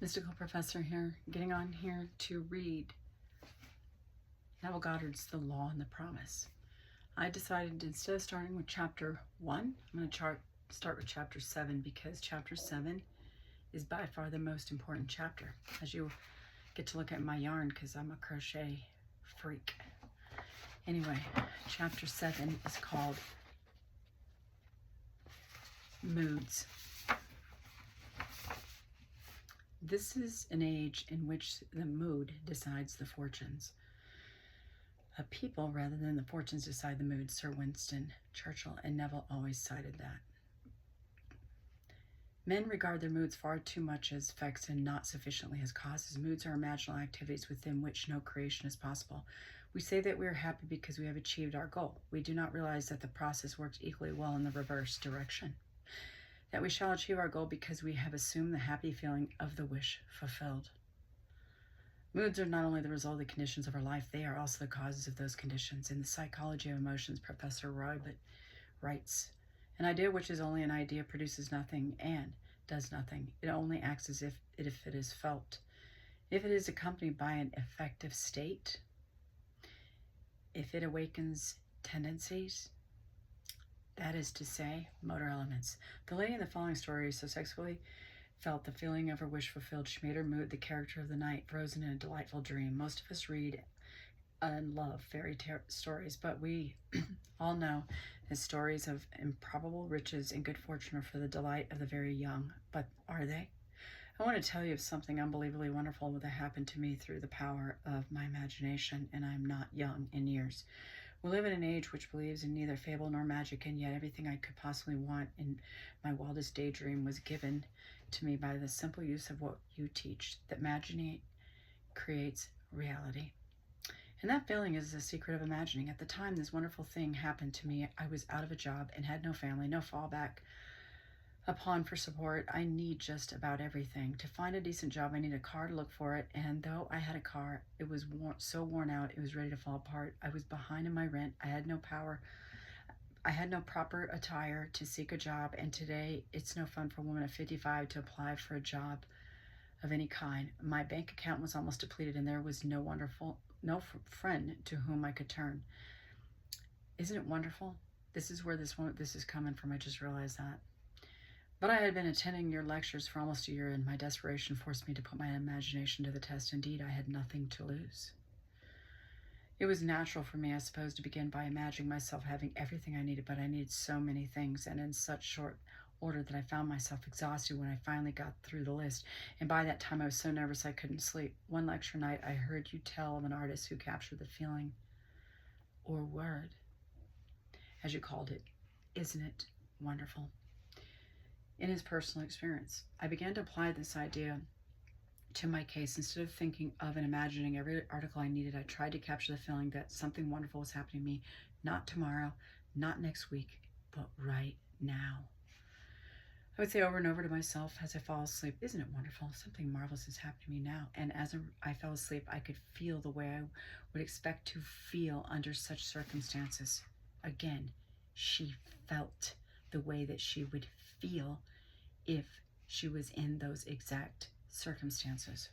Mystical Professor here, getting on here to read Neville Goddard's The Law and the Promise. I decided instead of starting with chapter 1, I'm going to start with chapter 7 because chapter 7 is by far the most important chapter as you get to look at my yarn because I'm a crochet freak. Anyway, chapter 7 is called Moods. This is an age in which the mood decides the fortunes of people rather than the fortunes decide the mood. Sir Winston Churchill and Neville always cited that. Men regard their moods far too much as effects and not sufficiently as causes. Moods are imaginal activities within which no creation is possible. We say that we are happy because we have achieved our goal. We do not realize that the process works equally well in the reverse direction. That we shall achieve our goal because we have assumed the happy feeling of the wish fulfilled. Moods are not only the result of the conditions of our life, they are also the causes of those conditions. In the Psychology of Emotions, Professor Roybut writes, an idea which is only an idea produces nothing and does nothing. It only acts as if it is felt. If it is accompanied by an affective state, if it awakens tendencies, that is to say, motor elements. The lady in the following story so successfully felt the feeling of her wish fulfilled. She made her mood the character of the night, frozen in a delightful dream. Most of us read and love fairy stories, but we all know that stories of improbable riches and good fortune are for the delight of the very young. But are they? I want to tell you of something unbelievably wonderful that happened to me through the power of my imagination, and I'm not young in years. We live in an age which believes in neither fable nor magic, and yet everything I could possibly want in my wildest daydream was given to me by the simple use of what you teach, that imagining creates reality. And that feeling is the secret of imagining. At the time this wonderful thing happened to me, I was out of a job and had no family, no fallback upon for support. I need just about everything. To find a decent job, I need a car to look for it, and though I had a car, it was so worn out, it was ready to fall apart. I was behind in my rent. I had no power. I had no proper attire to seek a job, and today it's no fun for a woman of 55 to apply for a job of any kind. My bank account was almost depleted, and there was no friend to whom I could turn. Isn't it wonderful? This is where this is coming from. I just realized that. But I had been attending your lectures for almost a year, and my desperation forced me to put my imagination to the test. Indeed, I had nothing to lose. It was natural for me, I suppose, to begin by imagining myself having everything I needed, but I needed so many things, and in such short order that I found myself exhausted when I finally got through the list. And by that time, I was so nervous I couldn't sleep. One lecture night, I heard you tell of an artist who captured the feeling, or word, as you called it. Isn't it wonderful? In his personal experience, I began to apply this idea to my case. Instead of thinking of and imagining every article I needed, I tried to capture the feeling that something wonderful was happening to me, not tomorrow, not next week, but right now. I would say over and over to myself as I fall asleep, isn't it wonderful? Something marvelous is happening to me now. And as I fell asleep, I could feel the way I would expect to feel under such circumstances. Again, she felt the way that she would feel if she was in those exact circumstances.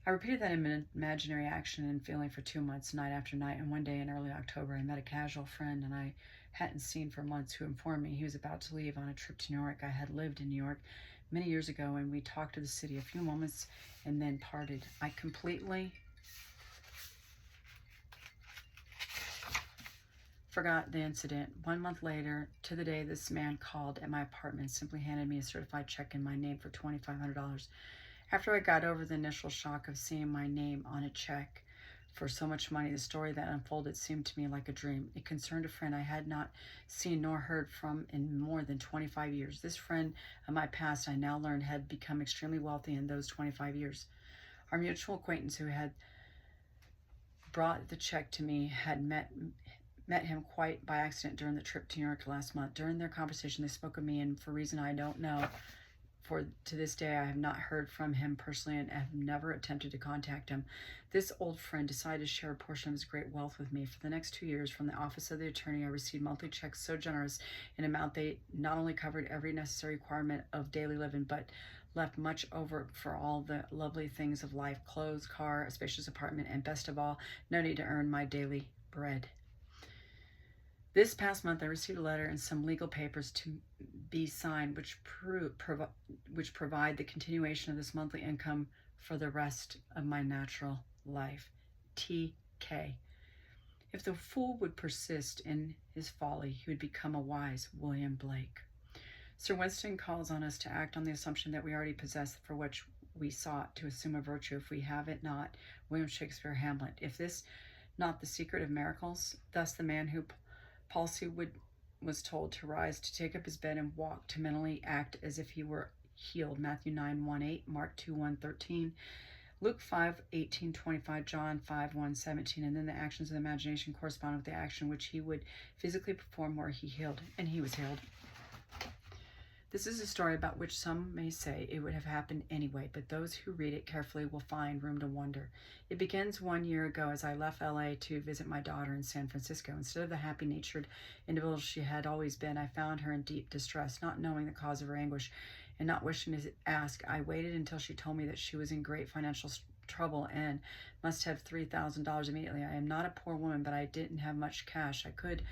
I repeated that imaginary action and feeling for 2 months, night after night, and one day in early October, I met a casual friend and I hadn't seen for months who informed me he was about to leave on a trip to New York. I had lived in New York many years ago, and we talked to the city a few moments and then parted. I completely forgot the incident. 1 month later, to the day, this man called at my apartment and simply handed me a certified check in my name for $2,500. After I got over the initial shock of seeing my name on a check for so much money, the story that unfolded seemed to me like a dream. It concerned a friend I had not seen nor heard from in more than 25 years. This friend of my past, I now learned, had become extremely wealthy in those 25 years. Our mutual acquaintance who had brought the check to me had met him quite by accident during the trip to New York last month. During their conversation, they spoke of me, and for a reason I don't know, to this day, I have not heard from him personally and have never attempted to contact him. This old friend decided to share a portion of his great wealth with me. For the next 2 years, from the office of the attorney, I received monthly checks so generous in amount they not only covered every necessary requirement of daily living, but left much over for all the lovely things of life: clothes, car, a spacious apartment, and best of all, no need to earn my daily bread. This past month, I received a letter and some legal papers to be signed, which provide the continuation of this monthly income for the rest of my natural life. T.K. If the fool would persist in his folly, he would become a wise William Blake. Sir Winston calls on us to act on the assumption that we already possess for which we sought to assume a virtue. If we have it not, William Shakespeare, Hamlet. If this not the secret of miracles, thus the man who palsy was told to rise, to take up his bed and walk, to mentally act as if he were healed. Matthew 9:1-8, Mark 2:1-13, Luke 5:18-25, John 5:1-17, and then the actions of the imagination correspond with the action which he would physically perform where he healed, and he was healed. This is a story about which some may say it would have happened anyway, but those who read it carefully will find room to wonder. It begins 1 year ago as I left LA to visit my daughter in San Francisco. Instead of the happy-natured individual she had always been, I found her in deep distress, not knowing the cause of her anguish and not wishing to ask. I waited until she told me that she was in great financial trouble and must have $3,000 immediately. I am not a poor woman, but I didn't have much cash. I could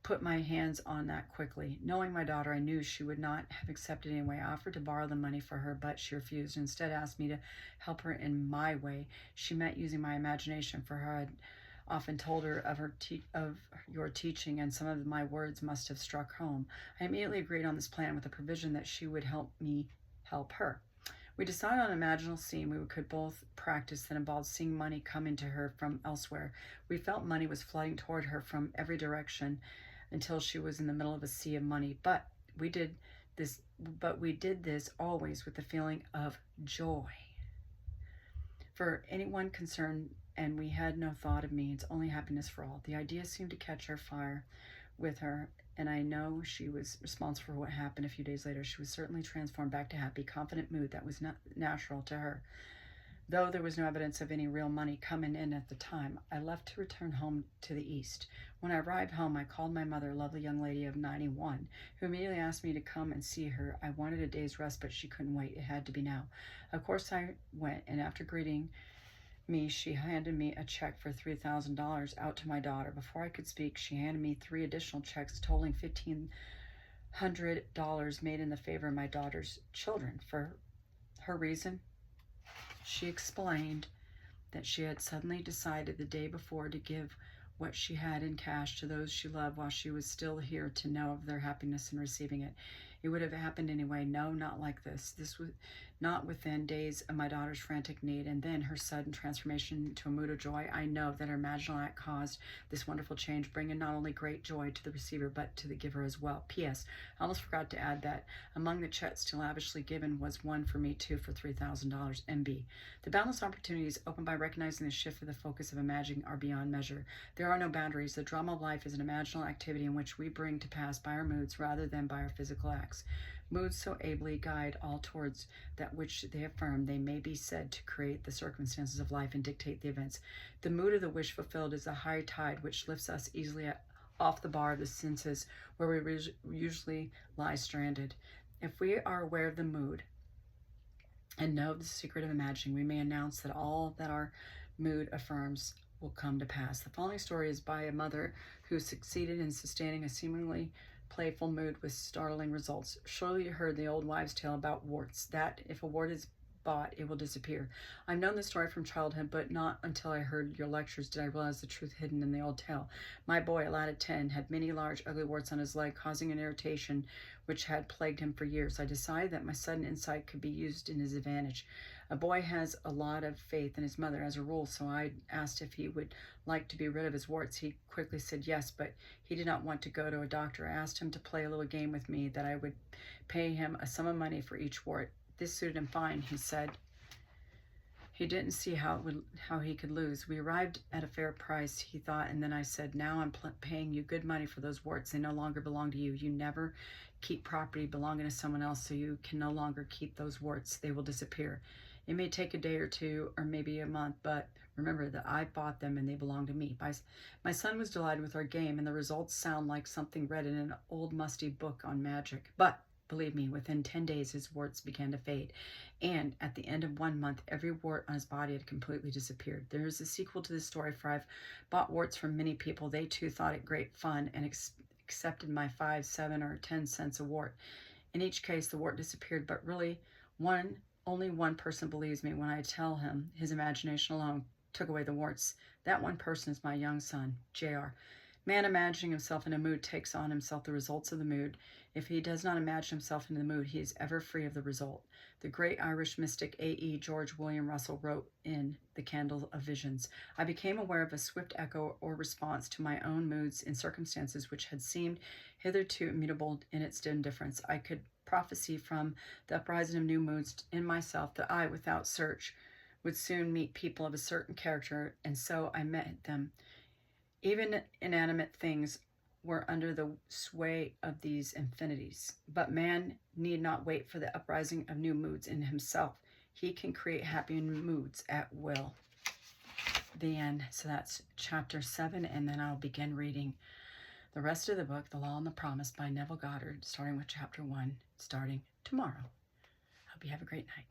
put my hands on that quickly. Knowing my daughter, I knew she would not have accepted anyway. I offered to borrow the money for her, but she refused. Instead, asked me to help her in my way. She meant using my imagination for her. I'd often told her of your teaching, and some of my words must have struck home. I immediately agreed on this plan with the provision that she would help me help her. We decided on an imaginal scene we could both practice that involved seeing money come into her from elsewhere. We felt money was flooding toward her from every direction until she was in the middle of a sea of money. But we did this always with the feeling of joy for anyone concerned, and we had no thought of means, only happiness for all. The idea seemed to catch our fire with her, and I know she was responsible for what happened a few days later. She was certainly transformed back to happy, confident mood that was not natural to her. Though there was no evidence of any real money coming in at the time, I left to return home to the East. When I arrived home, I called my mother, a lovely young lady of 91, who immediately asked me to come and see her. I wanted a day's rest, but she couldn't wait. It had to be now. Of course, I went, and after greeting me, she handed me a check for $3,000 out to my daughter. Before I could speak, she handed me 3 additional checks totaling $1,500 made in the favor of my daughter's children. For her reason, she explained that she had suddenly decided the day before to give what she had in cash to those she loved while she was still here to know of their happiness in receiving it. It would have happened anyway. No, not like this. This was not within days of my daughter's frantic need, and then her sudden transformation into a mood of joy. I know that her imaginal act caused this wonderful change, bringing not only great joy to the receiver, but to the giver as well. P.S. I almost forgot to add that among the checks still lavishly given was one for me too for $3,000. M.B. The boundless opportunities opened by recognizing the shift of the focus of imagining are beyond measure. There are no boundaries. The drama of life is an imaginal activity in which we bring to pass by our moods rather than by our physical acts. Moods so ably guide all towards that which they affirm. They may be said to create the circumstances of life and dictate the events. The mood of the wish fulfilled is a high tide which lifts us easily off the bar of the senses where we usually lie stranded. If we are aware of the mood and know the secret of imagining, we may announce that all that our mood affirms will come to pass. The following story is by a mother who succeeded in sustaining a seemingly playful mood with startling results. Surely you heard the old wives' tale about warts, that if a wart is bought, it will disappear. I've known the story from childhood, but not until I heard your lectures did I realize the truth hidden in the old tale. My boy, a lad of 10, had many large, ugly warts on his leg, causing an irritation which had plagued him for years. I decided that my sudden insight could be used in his advantage. A boy has a lot of faith in his mother as a rule, so I asked if he would like to be rid of his warts. He quickly said yes, but he did not want to go to a doctor. I asked him to play a little game with me, that I would pay him a sum of money for each wart. This suited him fine, he said. He didn't see how he could lose. We arrived at a fair price, he thought, and then I said, now I'm paying you good money for those warts. They no longer belong to you. You never keep property belonging to someone else, so you can no longer keep those warts. They will disappear. It may take a day or two, or maybe a month, but remember that I bought them and they belong to me. My son was delighted with our game, and the results sound like something read in an old musty book on magic. But Believe me, within 10 days, his warts began to fade. And at the end of 1 month, every wart on his body had completely disappeared. There is a sequel to this story, for I've bought warts from many people. They too thought it great fun and accepted my 5, 7, or 10 cents a wart. In each case, the wart disappeared, but really, only one person believes me when I tell him his imagination alone took away the warts. That one person is my young son, J.R. Man imagining himself in a mood takes on himself the results of the mood. If he does not imagine himself in the mood, he is ever free of the result. The great Irish mystic A.E. George William Russell wrote in The Candle of Visions, I became aware of a swift echo or response to my own moods in circumstances which had seemed hitherto immutable in its indifference. I could prophesy from the uprising of new moods in myself that I, without search, would soon meet people of a certain character, and so I met them. Even inanimate things were under the sway of these infinities. But man need not wait for the uprising of new moods in himself. He can create happy moods at will. The end. So that's chapter 7, and then I'll begin reading the rest of the book, The Law and the Promise by Neville Goddard, starting with chapter 1, starting tomorrow. Hope you have a great night.